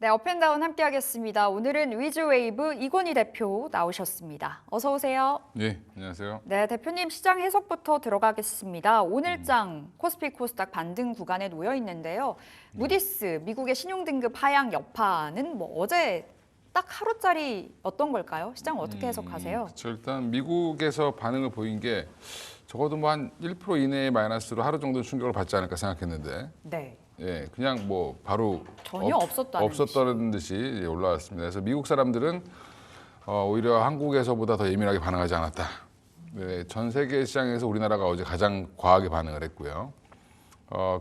네, 업앤다운 함께하겠습니다. 오늘은 위즈웨이브 이건희 대표 나오셨습니다. 어서 오세요. 네, 안녕하세요. 네, 대표님 시장 해석부터 들어가겠습니다. 오늘장 코스피 코스닥 반등 구간에 놓여 있는데요. 무디스 미국의 신용등급 하향 여파는 어제 딱 하루짜리였던 걸까요? 시장 어떻게 해석하세요? 그렇죠. 일단 미국에서 반응을 보인 게 적어도 뭐 한 1% 이내의 마이너스로 하루 정도 충격을 받지 않을까 생각했는데 네. 예, 그냥 뭐 바로 전혀 없었다는 듯이 올라왔습니다. 그래서 미국 사람들은 오히려 한국에서보다 더 예민하게 반응하지 않았다. 네, 전 세계 시장에서 우리나라가 어제 가장 과하게 반응을 했고요.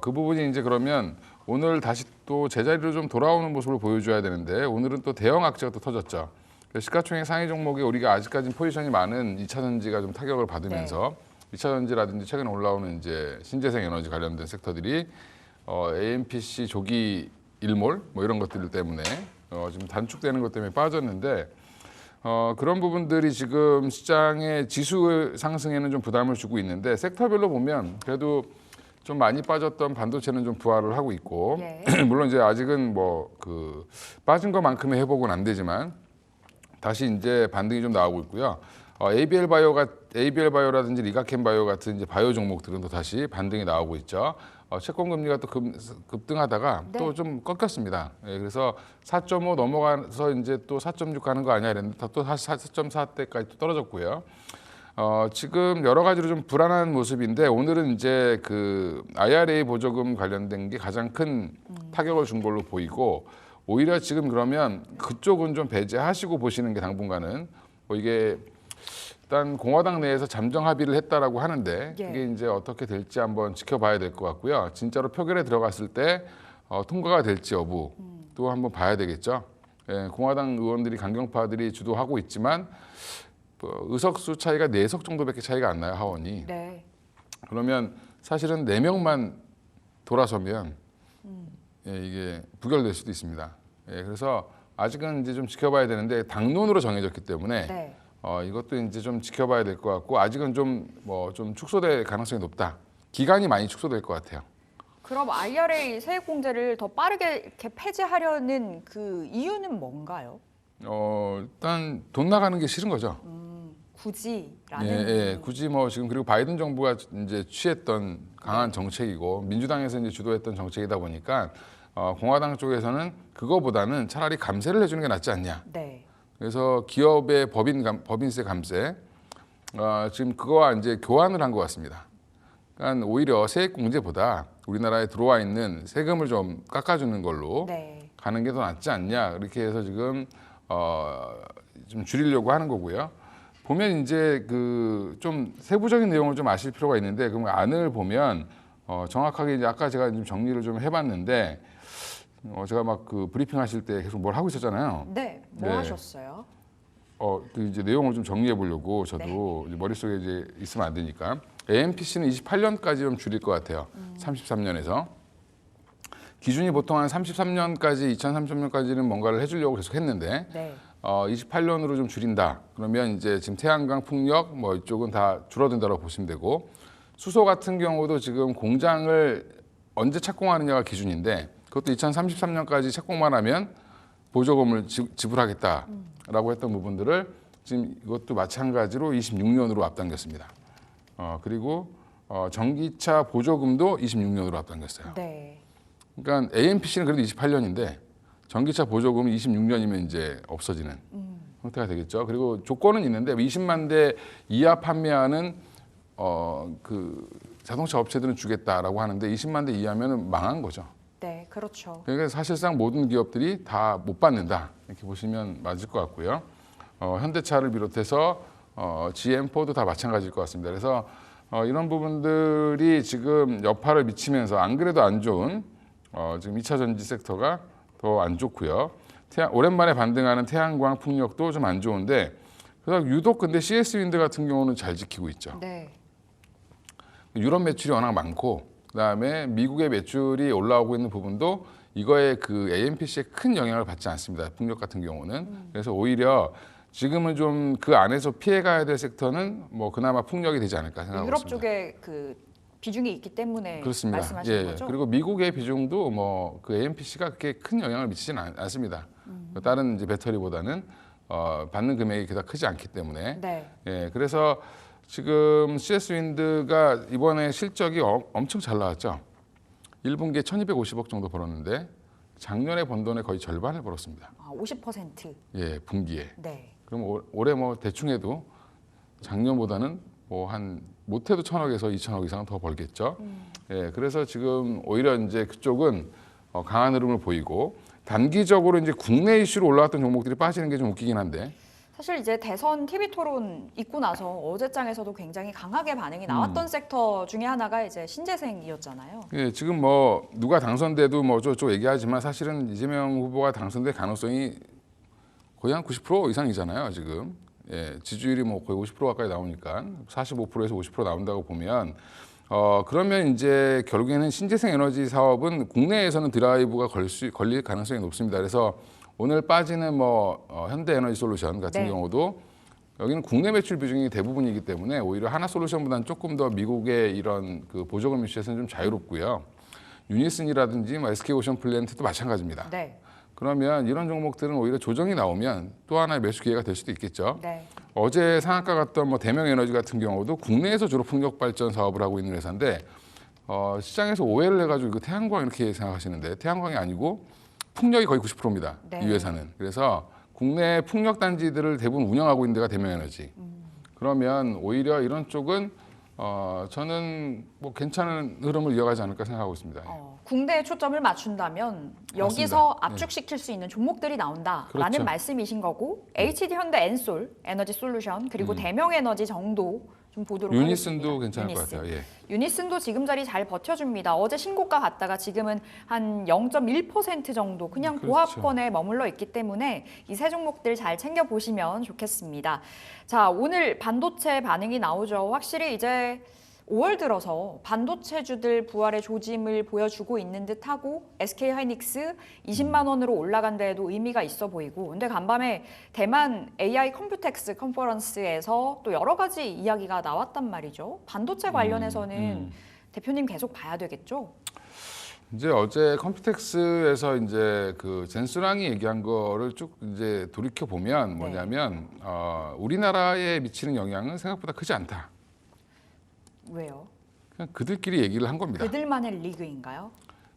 그 부분이 이제 그러면 오늘 다시 또 제자리로 좀 돌아오는 모습을 보여줘야 되는데 오늘은 또 대형 악재가 또 터졌죠. 시가총액 상위 종목에 우리가 아직까지 포지션이 많은 2차 전지가 좀 타격을 받으면서 2차 전지라든지 최근에 올라오는 이제 신재생 에너지 관련된 섹터들이 AMPC 조기 일몰 뭐 이런 것들 때문에 지금 단축되는 것 때문에 빠졌는데 그런 부분들이 지금 시장의 지수 상승에는 좀 부담을 주고 있는데 섹터별로 보면 그래도 좀 많이 빠졌던 반도체는 좀 부활을 하고 있고 예. 물론 이제 아직은 빠진 것만큼의 회복은 안 되지만 다시 이제 반등이 좀 나오고 있고요. ABL 바이오라든지 리가켄 바이오 같은 이제 바이오 종목들은 또 다시 반등이 나오고 있죠. 채권 금리가 또 급등하다가 네. 또 좀 꺾였습니다. 예, 그래서 4.5 넘어가서 이제 또 4.6 가는 거 아니야 이랬는데 또 다시 4.4대까지 또 떨어졌고요. 지금 여러 가지로 좀 불안한 모습인데 오늘은 이제 그 IRA 보조금 관련된 게 가장 큰 타격을 준 걸로 보이고 오히려 지금 그러면 그쪽은 좀 배제하시고 보시는 게 당분간은 이게 일단 공화당 내에서 잠정 합의를 했다라고 하는데 예. 그게 이제 어떻게 될지 한번 지켜봐야 될 것 같고요. 진짜로 표결에 들어갔을 때 통과가 될지 여부 또 한번 봐야 되겠죠. 예, 공화당 의원들이 강경파들이 주도하고 있지만 의석수 차이가 4석 정도밖에 차이가 안 나요, 하원이. 네. 그러면 사실은 4명만 돌아서면 예, 이게 부결될 수도 있습니다. 예, 그래서 아직은 이제 좀 지켜봐야 되는데 당론으로 정해졌기 때문에 네. 이것도 이제 좀 지켜봐야 될 것 같고 아직은 좀 축소될 가능성이 높다. 기간이 많이 축소될 것 같아요. 그럼 IRA 세액공제를 더 빠르게 이렇게 폐지하려는 그 이유는 뭔가요? 일단 돈 나가는 게 싫은 거죠. 굳이라는. 예, 굳이 지금 그리고 바이든 정부가 이제 취했던 강한 정책이고 민주당에서 이제 주도했던 정책이다 보니까 공화당 쪽에서는 그거보다는 차라리 감세를 해주는 게 낫지 않냐. 네. 그래서 기업의 법인세 감세 지금 그거와 이제 교환을 한 것 같습니다. 그러니까 오히려 세액 공제보다 우리나라에 들어와 있는 세금을 좀 깎아주는 걸로 네. 가는 게 더 낫지 않냐 이렇게 해서 지금 좀 줄이려고 하는 거고요. 보면 이제 그 좀 세부적인 내용을 좀 아실 필요가 있는데 그럼 안을 보면 정확하게 이제 아까 제가 좀 정리를 좀 해봤는데 제가 막 그 브리핑 하실 때 계속 뭘 하고 있었잖아요. 네. 뭐 네. 하셨어요? 그 이제 내용을 좀 정리해 보려고 저도 이제 머릿속에 이제 있으면 안 되니까 AMPC는 28년까지 좀 줄일 것 같아요. 33년에서 기준이 보통 한 33년까지 2030년까지는 뭔가를 해주려고 계속 했는데 네. 28년으로 좀 줄인다. 그러면 이제 지금 태양광, 풍력 이쪽은 다 줄어든다고 보시면 되고 수소 같은 경우도 지금 공장을 언제 착공하느냐가 기준인데 그것도 2033년까지 착공만 하면 보조금을 지불하겠다라고 했던 부분들을 지금 이것도 마찬가지로 26년으로 앞당겼습니다. 그리고 전기차 보조금도 26년으로 앞당겼어요. 네. 그러니까 AMPC는 그래도 28년인데 전기차 보조금은 26년이면 이제 없어지는 형태가 되겠죠. 그리고 조건은 있는데 20만 대 이하 판매하는 그 자동차 업체들은 주겠다라고 하는데 20만 대 이하면은 망한 거죠. 네, 그렇죠. 그러니까 사실상 모든 기업들이 다 못 받는다 이렇게 보시면 맞을 것 같고요. 현대차를 비롯해서 GM, 포도 다 마찬가지일 것 같습니다. 그래서 이런 부분들이 지금 여파를 미치면서 안 그래도 안 좋은 지금 2차 전지 섹터가 더 안 좋고요. 오랜만에 반등하는 태양광, 풍력도 좀 안 좋은데 그래서 유독 근데 CS 윈드 같은 경우는 잘 지키고 있죠. 네. 유럽 매출이 워낙 많고 그다음에 미국의 매출이 올라오고 있는 부분도 이거에 그 AMPC에 큰 영향을 받지 않습니다. 풍력 같은 경우는. 그래서 오히려 지금은 좀 그 안에서 피해가야 될 섹터는 그나마 풍력이 되지 않을까 생각하고 유럽 있습니다. 쪽에 그 비중이 있기 때문에 그렇습니다. 말씀하시는 거죠? 그리고 미국의 비중도 뭐 그 AMPC가 그렇게 큰 영향을 미치지는 않습니다. 다른 이제 배터리보다는 받는 금액이 그닥 크지 않기 때문에. 네. 예, 그래서 지금 CS 윈드가 이번에 실적이 엄청 잘 나왔죠. 1분기에 1,250억 정도 벌었는데 작년에 번 돈의 거의 절반을 벌었습니다. 50%. 예, 분기에. 네. 그럼 올해 뭐 대충 해도 작년보다는 뭐 한 못해도 1,000억에서 2,000억 이상 더 벌겠죠. 예, 그래서 지금 오히려 이제 그쪽은 강한 흐름을 보이고 단기적으로 이제 국내 이슈로 올라왔던 종목들이 빠지는 게 좀 웃기긴 한데. 사실 이제 대선 TV 토론 있고 나서 어제장에서도 굉장히 강하게 반응이 나왔던 섹터 중에 하나가 이제 신재생이었잖아요. 예, 지금 뭐 누가 당선돼도 뭐 저쪽 얘기하지만 사실은 이재명 후보가 당선될 가능성이 거의 한 90% 이상이잖아요, 지금. 예, 지지율이 뭐 거의 50% 가까이 나오니까 45%에서 50% 나온다고 보면 그러면 이제 결국에는 신재생 에너지 사업은 국내에서는 드라이브가 걸릴 가능성이 높습니다. 그래서 오늘 빠지는 뭐 현대에너지솔루션 같은 네. 경우도 여기는 국내 매출 비중이 대부분이기 때문에 오히려 하나솔루션보다는 조금 더 미국의 이런 그 보조금 이슈에서는 좀 자유롭고요. 유니슨이라든지 뭐 SK오션 플랜트도 마찬가지입니다. 네. 그러면 이런 종목들은 오히려 조정이 나오면 또 하나의 매수 기회가 될 수도 있겠죠. 네. 어제 상한가 갔던 뭐 대명에너지 같은 경우도 국내에서 주로 풍력 발전 사업을 하고 있는 회사인데 시장에서 오해를 해가지고 이거 태양광 이렇게 생각하시는데 태양광이 아니고 풍력이 거의 90%입니다. 네. 이 회사는. 그래서 국내 풍력 단지들을 대부분 운영하고 있는 데가 대명에너지. 그러면 오히려 이런 쪽은 저는 뭐 괜찮은 흐름을 이어가지 않을까 생각하고 있습니다. 국내에 초점을 맞춘다면 여기서 압축시킬 수 있는 종목들이 나온다라는 그렇죠. 말씀이신 거고 HD 현대 엔솔 에너지 솔루션 그리고 대명에너지 정도 좀 보도록 유니슨도 하겠습니다. 괜찮을 것 유니슨. 같아요. 예. 유니슨도 지금 자리 잘 버텨줍니다. 어제 신고가 갔다가 지금은 한 0.1% 정도 그냥 그렇죠. 고합권에 머물러 있기 때문에 이 세 종목들 잘 챙겨보시면 좋겠습니다. 자, 오늘 반도체 반응이 나오죠. 확실히 이제 5월 들어서 반도체주들 부활의 조짐을 보여주고 있는 듯하고 SK 하이닉스 20만 원으로 올라간 데에도 의미가 있어 보이고 근데 간밤에 대만 AI 컴퓨텍스 컨퍼런스에서 또 여러 가지 이야기가 나왔단 말이죠. 반도체 관련해서는 대표님 계속 봐야 되겠죠? 이제 어제 컴퓨텍스에서 이제 그 젠수랑이 얘기한 거를 쭉 이제 돌이켜 보면 뭐냐면 우리나라에 미치는 영향은 생각보다 크지 않다. 왜요? 그냥 그들끼리 얘기를 한 겁니다. 그들만의 리그인가요?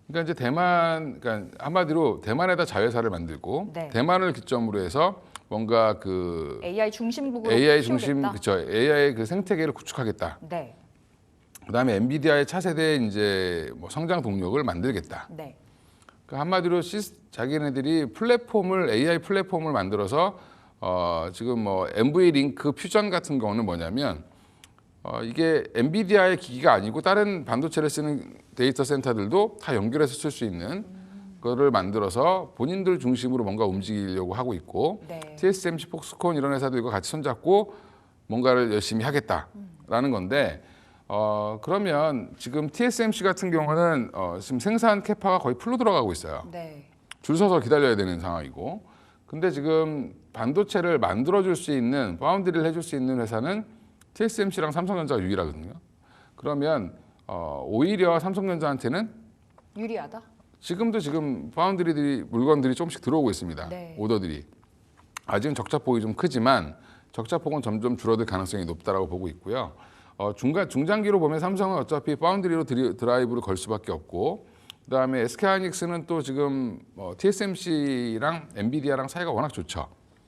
그러니까 이제 그러니까 한마디로 대만에다 자회사를 만들고 네. 대만을 기점으로 해서 뭔가 그 AI 중심국으로 AI 중심 키우겠다? 그쵸 AI 그 생태계를 구축하겠다. 네, 그다음에 엔비디아의 차세대 이제 뭐 성장 동력을 만들겠다. 네, 그러니까 한마디로 자기네들이 플랫폼을 AI 플랫폼을 만들어서 지금 뭐 NV 링크 퓨전 같은 경우는 뭐냐면 이게 엔비디아의 기기가 아니고 다른 반도체를 쓰는 데이터 센터들도 다 연결해서 쓸 수 있는 거를 만들어서 본인들 중심으로 뭔가 움직이려고 하고 있고 네. TSMC, 폭스콘 이런 회사도 이거 같이 손잡고 뭔가를 열심히 하겠다라는 건데 그러면 지금 TSMC 같은 경우는 지금 생산 캐파가 거의 풀로 들어가고 있어요. 네. 줄 서서 기다려야 되는 상황이고 근데 지금 반도체를 만들어줄 수 있는 파운드리를 해줄 수 있는 회사는 TSMC랑 삼성전자가 유일하거든요. 그러면 오히려 삼성전자한테는 유리하다? 지금 파운드리들이 물건들이 조금씩 들어오고 있습니다. 네. 오더들이. 아직은 적자폭이 좀 크지만 적자폭은 점점 줄어들 가능성이 높다라고 보고 있고요. 중장기로 보면 삼성은 어차피 파운드리로 드라이브를 걸 수밖에 없고 그다음에 SK하이닉스는 또 지금 TSMC랑 엔비디아랑 사이가 워낙 좋죠.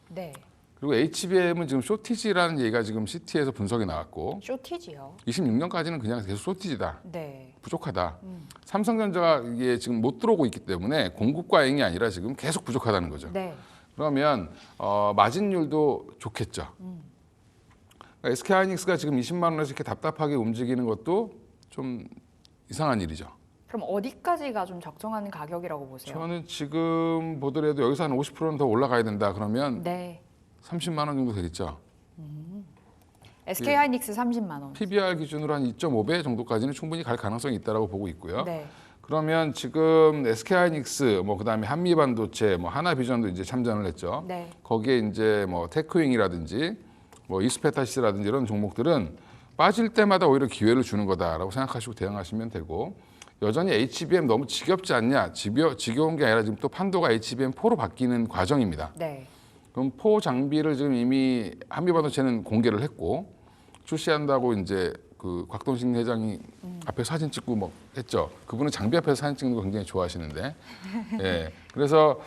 네. 그리고 HBM은 지금 쇼티지라는 얘기가 지금 CT에서 분석이 나왔고 쇼티지요. 26년까지는 그냥 계속 쇼티지다. 네. 부족하다. 삼성전자가 이게 지금 못 들어오고 있기 때문에 공급 과잉이 아니라 지금 계속 부족하다는 거죠. 네. 그러면 마진율도 좋겠죠. 그러니까 SK하이닉스가 지금 20만 원에서 이렇게 답답하게 움직이는 것도 좀 이상한 일이죠. 그럼 어디까지가 좀 적정한 가격이라고 보세요? 저는 지금 보더라도 여기서 한 50%는 더 올라가야 된다. 그러면 네. 30만 원 정도 되겠죠. SK 하이닉스 30만 원. PBR 기준으로 한 2.5배 정도까지는 충분히 갈 가능성이 있다라고 보고 있고요. 네. 그러면 지금 SK하이닉스, 뭐 그다음에 한미반도체, 뭐 하나비전도 이제 참전을 했죠. 네. 거기에 이제 뭐 테크윙이라든지 뭐 이스페타시라든지 이런 종목들은 빠질 때마다 오히려 기회를 주는 거다라고 생각하시고 대응하시면 되고 여전히 HBM 너무 지겹지 않냐? 지겨운 게 아니라 지금 또 판도가 HBM4로 바뀌는 과정입니다. 네. 그럼 4 장비를 지금 이미 한미반도체는 공개를 했고 출시한다고 이제 그 곽동식 회장이 앞에 사진 찍고 뭐 했죠. 그분은 장비 앞에서 사진 찍는 거 굉장히 좋아하시는데, 예. 그래서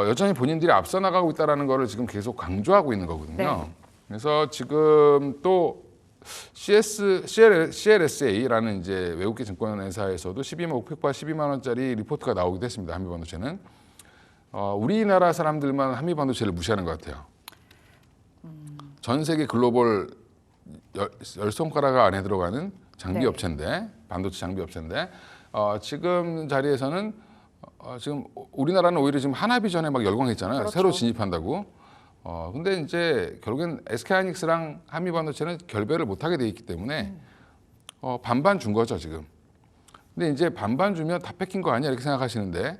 여전히 본인들이 앞서 나가고 있다라는 거를 지금 계속 강조하고 있는 거거든요. 네. 그래서 지금 또 CLSA라는 이제 외국계 증권회사에서도 12만 원짜리 리포트가 나오기도 했습니다. 한미반도체는 우리나라 사람들만 한미반도체를 무시하는 것 같아요. 전 세계 글로벌 열 손가락 안에 들어가는 장비 네. 업체인데 반도체 장비 업체인데 지금 자리에서는 지금 우리나라는 오히려 지금 하나비전에 막 열광했잖아요. 그렇죠. 새로 진입한다고. 근데 이제 결국엔 SK하이닉스랑 한미반도체는 결별을 못하게 돼 있기 때문에 반반 준 거죠 지금. 근데 이제 반반 주면 다 뺏긴 거 아니야 이렇게 생각하시는데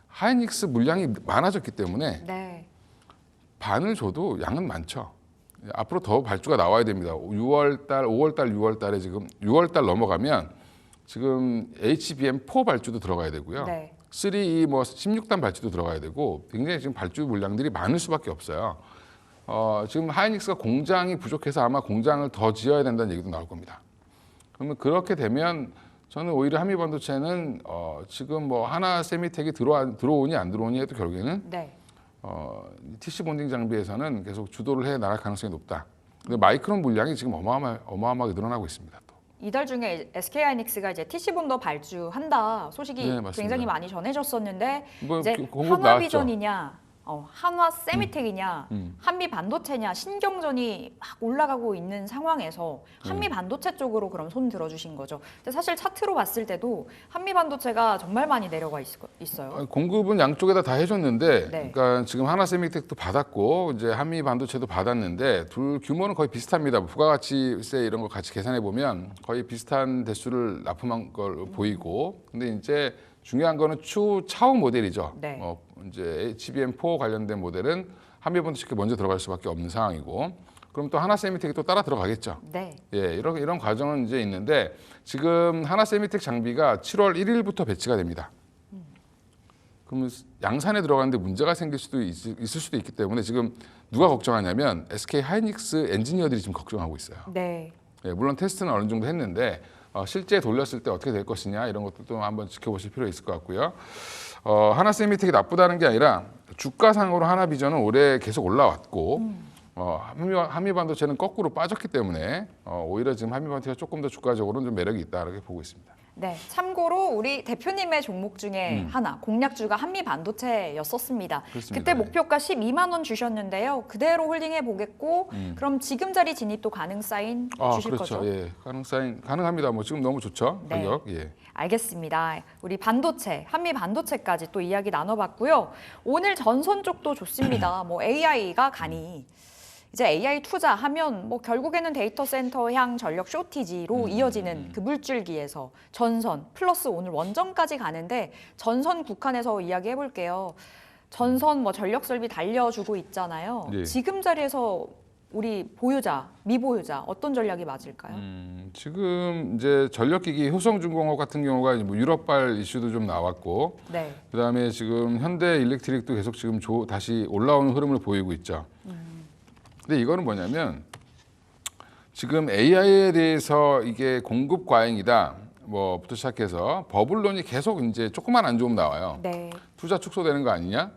하이닉스 물량이 많아졌기 때문에 네. 반을 줘도 양은 많죠. 앞으로 더 발주가 나와야 됩니다. 6월달, 5월달, 6월달에 지금 6월달 넘어가면 지금 HBM4 발주도 들어가야 되고요. 네. 3E 뭐 16단 발주도 들어가야 되고 굉장히 지금 발주 물량들이 많을 수밖에 없어요. 지금 하이닉스가 공장이 부족해서 아마 공장을 더 지어야 된다는 얘기도 나올 겁니다. 그러면 그렇게 되면 저는 오히려 한미반도체는 지금 뭐 하나 세미텍이 들어오니 안 들어오니 해도 결국에는 네. TC 본딩 장비에서는 계속 주도를 해 나갈 가능성이 높다. 근데 마이크론 물량이 지금 어마어마하게 늘어나고 있습니다. 또. 이달 중에 SK하이닉스가 이제 TC본더 발주한다 소식이 네, 맞습니다. 굉장히 많이 전해졌었는데 뭐 이제 공급 한화비전이냐, 한화 세미텍이냐, 한미 반도체냐 신경전이 막 올라가고 있는 상황에서 한미 반도체 쪽으로 그럼 손 들어주신 거죠. 근데 사실 차트로 봤을 때도 한미 반도체가 정말 많이 내려가 있어요. 공급은 양쪽에다 다 해줬는데, 네. 그러니까 지금 하나세미텍도 받았고 이제 한미 반도체도 받았는데 둘 규모는 거의 비슷합니다. 부가가치세 이런 거 같이 계산해 보면 거의 비슷한 대수를 납품한 걸 보이고, 근데 이제 중요한 거는 차후 모델이죠. 네. 이제 HBM4 관련된 모델은 한미 반도체가 먼저 들어갈 수밖에 없는 상황이고, 그럼 또 하나세미텍이 또 따라 들어가겠죠. 네. 예, 이런 과정은 이제 있는데 지금 하나세미텍 장비가 7월 1일부터 배치가 됩니다. 그러면 양산에 들어가는데 문제가 생길 수도 있을 수도 있기 때문에 지금 누가 걱정하냐면 SK 하이닉스 엔지니어들이 지금 걱정하고 있어요. 네. 예, 물론 테스트는 어느 정도 했는데 실제 돌렸을 때 어떻게 될 것이냐 이런 것들도 한번 지켜보실 필요가 있을 것 같고요. 하나세미텍이 나쁘다는 게 아니라 주가상으로 하나비전은 올해 계속 올라왔고 한미반도체는 거꾸로 빠졌기 때문에 오히려 지금 한미반도체가 조금 더 주가적으로는 좀 매력이 있다고 보고 있습니다. 네, 참고로 우리 대표님의 종목 중에 하나 공략주가 한미 반도체였었습니다. 그렇습니다. 그때 목표가 12만 원 주셨는데요. 그대로 홀딩해 보겠고 그럼 지금 자리 진입도 가능 사인 주실 그렇죠. 거죠? 예, 가능합니다. 뭐 지금 너무 좋죠. 네. 가격. 예. 알겠습니다. 우리 반도체, 한미 반도체까지 또 이야기 나눠봤고요. 오늘 전선 쪽도 좋습니다. 뭐 AI가 가니 이제 AI 투자하면 뭐 결국에는 데이터 센터향 전력 쇼티지로 이어지는 그 물줄기에서 전선 플러스 오늘 원전까지 가는데 전선 국한에서 이야기해 볼게요. 전선 뭐 전력 설비 달려주고 있잖아요. 네. 지금 자리에서 우리 보유자, 미보유자 어떤 전략이 맞을까요? 지금 이제 전력기기 효성중공업 같은 경우가 이제 뭐 유럽발 이슈도 좀 나왔고, 네. 그다음에 지금 현대 일렉트릭도 계속 지금 다시 올라오는 흐름을 보이고 있죠. 근데 이거는 뭐냐면 지금 AI에 대해서 이게 공급 과잉이다 뭐부터 시작해서 버블론이 계속 이제 조금만 안 좋으면 나와요. 네. 투자 축소되는 거 아니냐?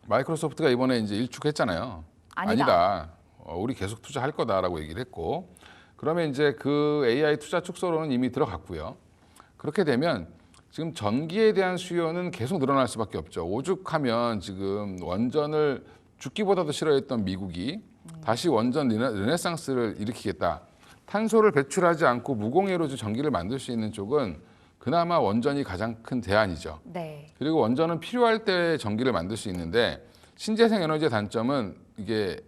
마이크로소프트가 이번에 이제 일축했잖아요. 아니다. 우리 계속 투자할 거다라고 얘기를 했고, 그러면 이제 그 AI 투자 축소로는 이미 들어갔고요. 그렇게 되면 지금 전기에 대한 수요는 계속 늘어날 수밖에 없죠. 오죽하면 지금 원전을 죽기보다도 싫어했던 미국이 다시 원전 르네상스를 일으키겠다. 탄소를 배출하지 않고 무공해로 전기를 만들 수 있는 쪽은 그나마 원전이 가장 큰 대안이죠. 네. 그리고 원전은 필요할 때 전기를 만들 수 있는데 신재생 에너지의 단점은 이게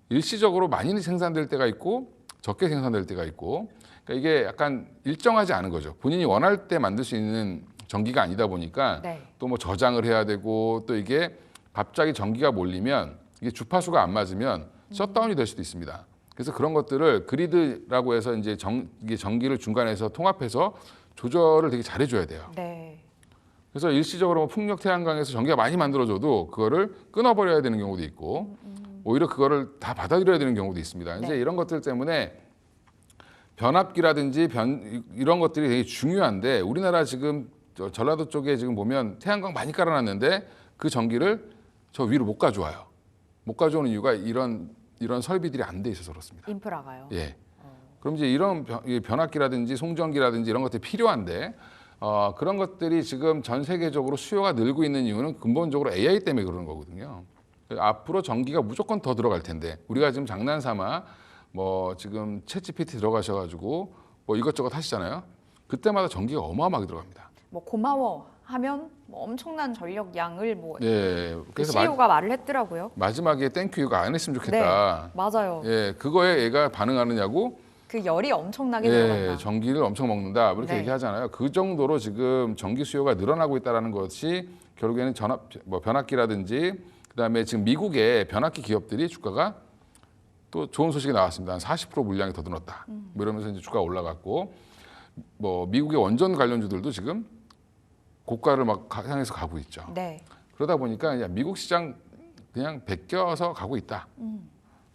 일시적으로 많이 생산될 때가 있고 적게 생산될 때가 있고, 그러니까 이게 약간 일정하지 않은 거죠. 본인이 원할 때 만들 수 있는 전기가 아니다 보니까 네. 또 뭐 저장을 해야 되고, 또 이게 갑자기 전기가 몰리면 이게 주파수가 안 맞으면 셧다운이 될 수도 있습니다. 그래서 그런 것들을 그리드라고 해서 이제 이게 전기를 중간에서 통합해서 조절을 되게 잘해줘야 돼요. 네. 그래서 일시적으로 풍력 태양광에서 전기가 많이 만들어져도 그거를 끊어버려야 되는 경우도 있고 오히려 그거를 다 받아들여야 되는 경우도 있습니다. 이제 네. 이런 것들 때문에 변압기라든지 이런 것들이 되게 중요한데 우리나라 지금 전라도 쪽에 지금 보면 태양광 많이 깔아놨는데 그 전기를 저 위로 못 가져와요. 못 가져오는 이유가 이런 설비들이 안 돼 있어서 그렇습니다. 인프라가요. 예. 그럼 이제 이런 변압기라든지 송전기라든지 이런 것들이 필요한데 그런 것들이 지금 전 세계적으로 수요가 늘고 있는 이유는 근본적으로 AI 때문에 그러는 거거든요. 앞으로 전기가 무조건 더 들어갈 텐데 우리가 지금 장난삼아 뭐 지금 챗GPT 들어가셔가지고 뭐 이것저것 하시잖아요. 그때마다 전기가 어마어마하게 들어갑니다. 뭐 고마워 하면 뭐 엄청난 전력량을 뭐 예. 그래서 CEO가 말을 했더라고요. 마지막에 땡큐 이거 안 했으면 좋겠다. 네, 맞아요. 예, 그거에 얘가 반응하느냐고. 그 열이 엄청나게 예, 들어간다. 전기를 엄청 먹는다. 이렇게 네. 얘기하잖아요. 그 정도로 지금 전기 수요가 늘어나고 있다는 것이 결국에는 변압기라든지 그다음에 지금 미국의 변압기 기업들이 주가가 또 좋은 소식이 나왔습니다. 한 40% 물량이 더 늘었다. 뭐 이러면서 이제 주가가 올라갔고 뭐 미국의 원전 관련주들도 지금 고가를 막 향해서 가고 있죠. 네. 그러다 보니까 그냥 미국 시장 그냥 베껴서 가고 있다.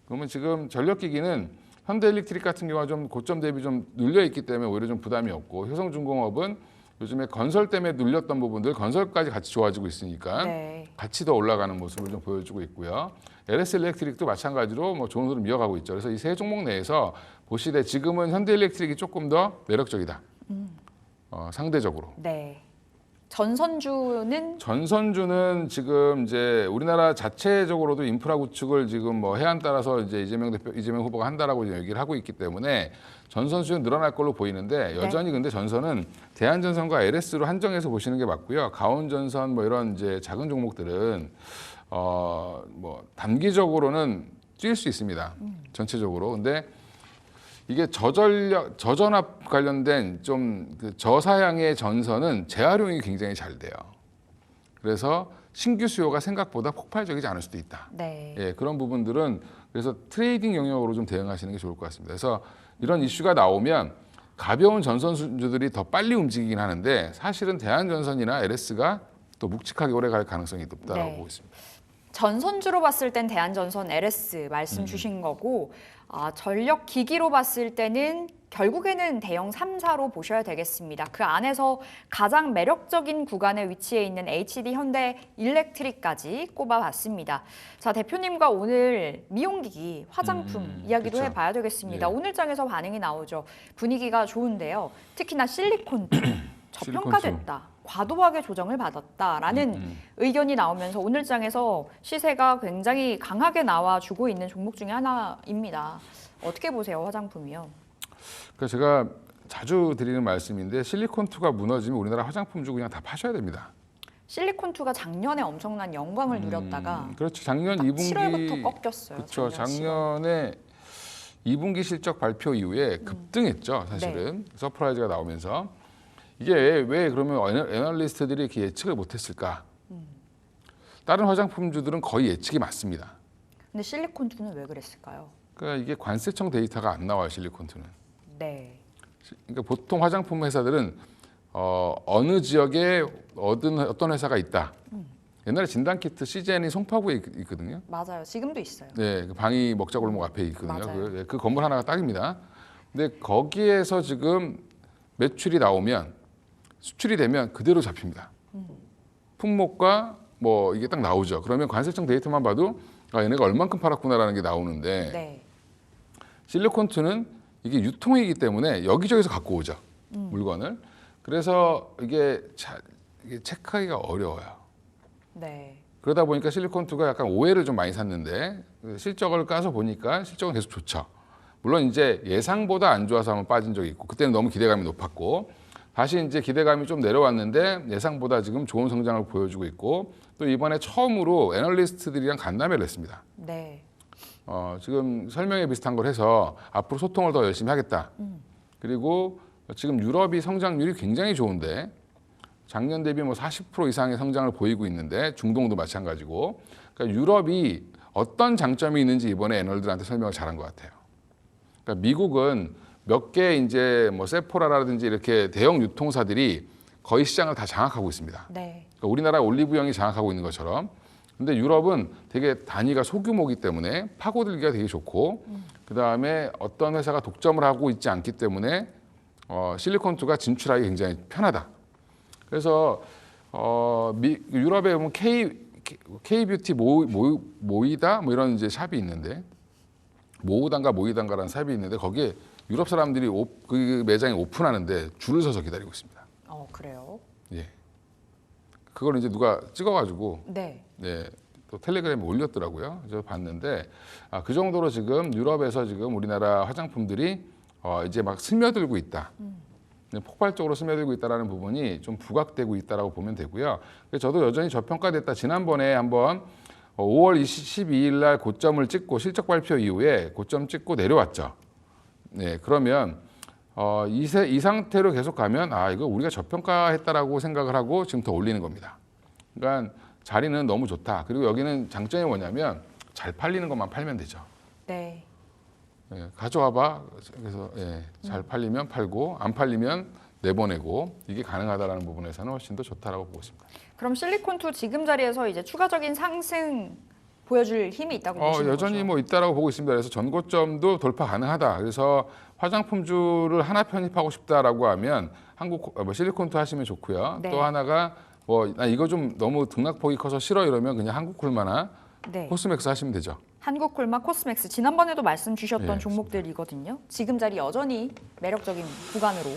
그러면 지금 전력기기는 현대일렉트릭 같은 경우가 좀 고점 대비 좀 눌려 있기 때문에 오히려 좀 부담이 없고 효성중공업은 요즘에 건설 때문에 눌렸던 부분들 건설까지 같이 좋아지고 있으니까 네. 같이 더 올라가는 모습을 좀 보여주고 있고요. LS일렉트릭도 마찬가지로 뭐 좋은 흐름 이어가고 있죠. 그래서 이 세 종목 내에서 보시되 지금은 현대일렉트릭이 조금 더 매력적이다. 상대적으로. 네. 전선주는 지금 이제 우리나라 자체적으로도 인프라 구축을 지금 뭐 해안 따라서 이제 이재명 후보가 한다라고 얘기를 하고 있기 때문에 전선수는 늘어날 걸로 보이는데 여전히 근데 전선은 대한전선과 LS로 한정해서 보시는 게 맞고요. 가온전선 뭐 이런 이제 작은 종목들은 뭐 단기적으로는 뛸 수 있습니다. 전체적으로. 근데 이게 저전압 관련된 좀 그 저사양의 전선은 재활용이 굉장히 잘 돼요. 그래서 신규 수요가 생각보다 폭발적이지 않을 수도 있다. 네. 예, 그런 부분들은 그래서 트레이딩 영역으로 좀 대응하시는 게 좋을 것 같습니다. 그래서 이런 이슈가 나오면 가벼운 전선주들이 더 빨리 움직이긴 하는데 사실은 대한전선이나 LS가 또 묵직하게 오래 갈 가능성이 높다고 네. 보고 있습니다. 전선주로 봤을 땐 대한전선 LS 말씀 주신 거고 전력 기기로 봤을 때는 결국에는 대형 3사로 보셔야 되겠습니다. 그 안에서 가장 매력적인 구간에 위치해 있는 HD 현대 일렉트릭까지 꼽아봤습니다. 자, 대표님과 오늘 미용기기, 화장품 이야기도 그렇죠. 해봐야 되겠습니다. 예. 오늘 장에서 반응이 나오죠. 분위기가 좋은데요. 특히나 실리콘 저평가됐다. 과도하게 조정을 받았다라는 의견이 나오면서 오늘 장에서 시세가 굉장히 강하게 나와주고 있는 종목 중에 하나입니다. 어떻게 보세요, 화장품이요? 그러니까 제가 자주 드리는 말씀인데 실리콘2가 무너지면 우리나라 화장품주 그냥 다 파셔야 됩니다. 실리콘2가 작년에 엄청난 영광을 누렸다가 그렇죠. 작년 딱 2분기 7월부터 꺾였어요. 그렇죠. 작년 7월. 작년에 2분기 실적 발표 이후에 급등했죠. 사실은 서프라이즈가 나오면서 이게 왜 그러면 애널리스트들이 이렇게 예측을 못했을까? 다른 화장품주들은 거의 예측이 맞습니다. 근데 실리콘2는 왜 그랬을까요? 그러니까 이게 관세청 데이터가 안 나와요. 실리콘2는. 네. 그러니까 보통 화장품 회사들은 어느 지역에 어떤 회사가 있다. 옛날에 진단키트 CGN이 송파구에 있거든요. 맞아요. 지금도 있어요. 네, 그 방위 먹자골목 앞에 있거든요. 맞아요. 그 건물 하나가 딱입니다. 근데 거기에서 지금 매출이 나오면 수출이 되면 그대로 잡힙니다. 품목과 뭐 이게 딱 나오죠. 그러면 관세청 데이터만 봐도 얘네가 얼만큼 팔았구나라는 게 나오는데 네. 실리콘2는 이게 유통이기 때문에 여기저기서 갖고 오죠. 물건을. 그래서 이게 체크하기가 어려워요. 네. 그러다 보니까 실리콘2가 약간 오해를 좀 많이 샀는데 실적을 까서 보니까 실적은 계속 좋죠. 물론 이제 예상보다 안 좋아서 한번 빠진 적이 있고 그때는 너무 기대감이 높았고 다시 이제 기대감이 좀 내려왔는데 예상보다 지금 좋은 성장을 보여주고 있고 또 이번에 처음으로 애널리스트들이랑 간담회를 했습니다. 네. 지금 설명회 비슷한 걸 해서 앞으로 소통을 더 열심히 하겠다. 그리고 지금 유럽이 성장률이 굉장히 좋은데 작년 대비 뭐 40% 이상의 성장을 보이고 있는데 중동도 마찬가지고 그러니까 유럽이 어떤 장점이 있는지 이번에 애널들한테 설명을 잘한 것 같아요. 그러니까 미국은 몇 개 이제 뭐 세포라라든지 이렇게 대형 유통사들이 거의 시장을 다 장악하고 있습니다. 네. 그러니까 우리나라 올리브영이 장악하고 있는 것처럼. 근데 유럽은 되게 단위가 소규모이기 때문에 파고들기가 되게 좋고, 그 다음에 어떤 회사가 독점을 하고 있지 않기 때문에 실리콘투가 진출하기 굉장히 편하다. 그래서 유럽에 보면 K-뷰티 모이다 뭐 이런 이제 샵이 있는데, 모이단가라는 샵이 있는데 거기에 유럽 사람들이 그 매장에 오픈하는데 줄을 서서 기다리고 있습니다. 그래요? 예. 그걸 이제 누가 찍어가지고 네. 네, 또 텔레그램에 올렸더라고요. 저 봤는데 그 정도로 지금 유럽에서 지금 우리나라 화장품들이 이제 막 스며들고 있다. 폭발적으로 스며들고 있다라는 부분이 좀 부각되고 있다라고 보면 되고요. 그래서 저도 여전히 저평가됐다. 지난번에 한번 5월 12일 날 고점을 찍고 실적 발표 이후에 고점 찍고 내려왔죠. 네, 그러면 이 상태로 계속 가면 이거 우리가 저평가했다라고 생각을 하고 지금 더 올리는 겁니다. 그러니까 자리는 너무 좋다. 그리고 여기는 장점이 뭐냐면 잘 팔리는 것만 팔면 되죠. 네. 예, 가져와봐. 그래서 잘 팔리면 팔고 안 팔리면 내보내고 이게 가능하다라는 부분에서는 훨씬 더 좋다라고 보고 있습니다. 그럼 실리콘투 지금 자리에서 이제 추가적인 상승 보여줄 힘이 있다고 보시는 여전히 거죠? 뭐 있다라고 보고 있습니다. 그래서 전고점도 돌파 가능하다. 그래서 화장품주를 하나 편입하고 싶다라고 하면 실리콘투 하시면 좋고요. 네. 또 하나가 나 이거 좀 너무 등락폭이 커서 싫어 이러면 그냥 한국콜마나 네. 코스맥스 하시면 되죠. 한국콜마, 코스맥스 지난번에도 말씀 주셨던 예, 종목들이거든요. 지금 자리 여전히 매력적인 구간으로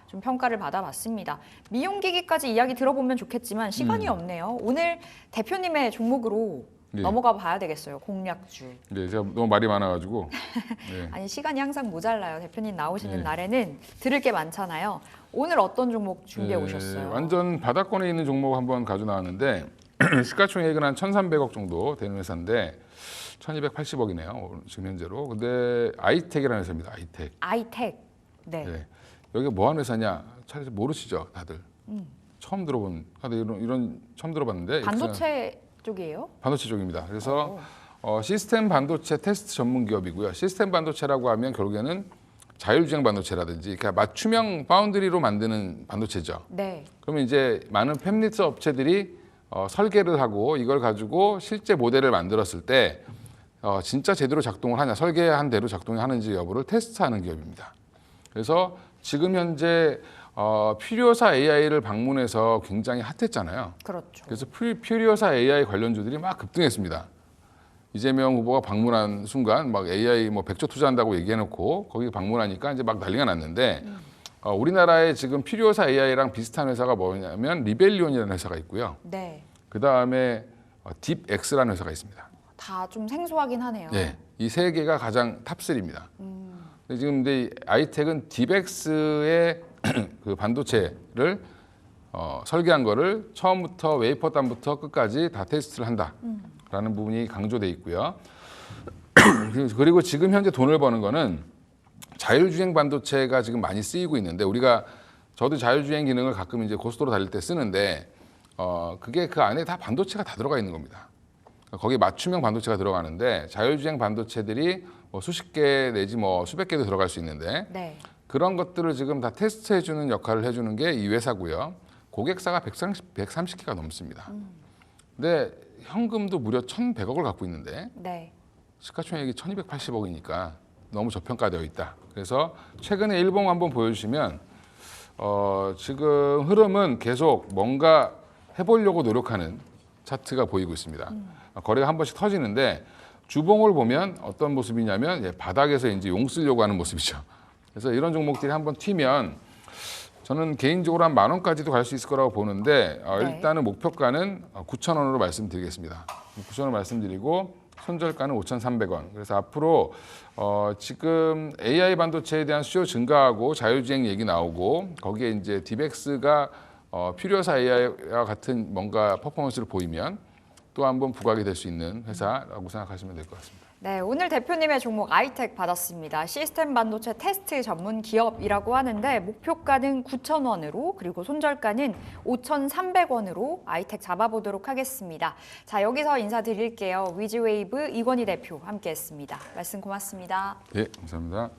좀 평가를 받아봤습니다. 미용기기까지 이야기 들어보면 좋겠지만 시간이 없네요. 오늘 대표님의 종목으로 예. 넘어가 봐야 되겠어요. 공략주. 네, 제가 너무 말이 많아가지고. 네. 아니 시간이 항상 모자라요. 대표님 나오시는 네. 날에는 들을 게 많잖아요. 오늘 어떤 종목 준비해 오셨어요? 완전 바닥권에 있는 종목 한번 가져 나왔는데 시가총액은 한 1,300억 정도 되는 회사인데 1,280억이네요. 지금 현재로. 근데 아이텍이라는 회사입니다. 아이텍. 아이텍. 네. 네. 여기가 뭐 하는 회사냐? 잘 모르시죠, 다들. 처음 들어본, 다들 이런 처음 들어봤는데. 반도체 쪽이에요? 반도체 쪽입니다. 그래서 시스템 반도체 테스트 전문 기업이고요. 시스템 반도체라고 하면 결국에는 자율주행 반도체라든지 그러니까 맞춤형 파운드리로 만드는 반도체죠. 네. 그러면 이제 많은 팹리스 업체들이 설계를 하고 이걸 가지고 실제 모델을 만들었을 때 진짜 제대로 작동을 하냐, 설계한 대로 작동하는지 여부를 테스트하는 기업입니다. 그래서 지금 현재 퓨리오사 AI를 방문해서 굉장히 핫했잖아요. 그렇죠. 그래서 퓨리오사 AI 관련주들이 막 급등했습니다. 이재명 후보가 방문한 순간 막 AI 뭐 100조 투자한다고 얘기해놓고 거기 방문하니까 이제 막 난리가 났는데 우리나라에 지금 퓨리오사 AI랑 비슷한 회사가 뭐냐면 리벨리온이라는 회사가 있고요. 네. 그 다음에 딥엑스라는 회사가 있습니다. 다 좀 생소하긴 하네요. 네, 이 세 개가 가장 탑3입니다. 지금 근데 아이텍은 딥엑스의 그 반도체를 설계한 거를 처음부터 웨이퍼단부터 끝까지 다 테스트를 한다라는 부분이 강조돼 있고요. 그리고 지금 현재 돈을 버는 거는 자율주행 반도체가 지금 많이 쓰이고 있는데 저도 자율주행 기능을 가끔 이제 고속도로 달릴 때 쓰는데 그게 그 안에 다 반도체가 다 들어가 있는 겁니다. 거기에 맞춤형 반도체가 들어가는데 자율주행 반도체들이 뭐 수십 개 내지 뭐 수백 개도 들어갈 수 있는데 네. 그런 것들을 지금 다 테스트해주는 역할을 해주는 게 이 회사고요. 고객사가 130개가 넘습니다. 근데 현금도 무려 1,100억을 갖고 있는데 네. 시가총액이 1,280억이니까 너무 저평가되어 있다. 그래서 최근에 일봉 한번 보여주시면 지금 흐름은 계속 뭔가 해보려고 노력하는 차트가 보이고 있습니다. 거래가 한 번씩 터지는데 주봉을 보면 어떤 모습이냐면 바닥에서 이제 용 쓰려고 하는 모습이죠. 그래서 이런 종목들이 한번 튀면 저는 개인적으로 한 10,000원까지도 갈 수 있을 거라고 보는데 네. 일단은 목표가는 9,000원으로 말씀드리겠습니다. 9,000원 말씀드리고 손절가는 5,300원. 그래서 앞으로 지금 AI 반도체에 대한 수요 증가하고 자율주행 얘기 나오고 거기에 이제 딥엑스가 퓨리오사 AI와 같은 뭔가 퍼포먼스를 보이면 또 한번 부각이 될 수 있는 회사라고 생각하시면 될 것 같습니다. 네, 오늘 대표님의 종목 아이텍 받았습니다. 시스템 반도체 테스트 전문 기업이라고 하는데 목표가는 9,000원으로 그리고 손절가는 5,300원으로 아이텍 잡아보도록 하겠습니다. 자, 여기서 인사드릴게요. 위즈웨이브 이건희 대표 함께했습니다. 말씀 고맙습니다. 네, 감사합니다.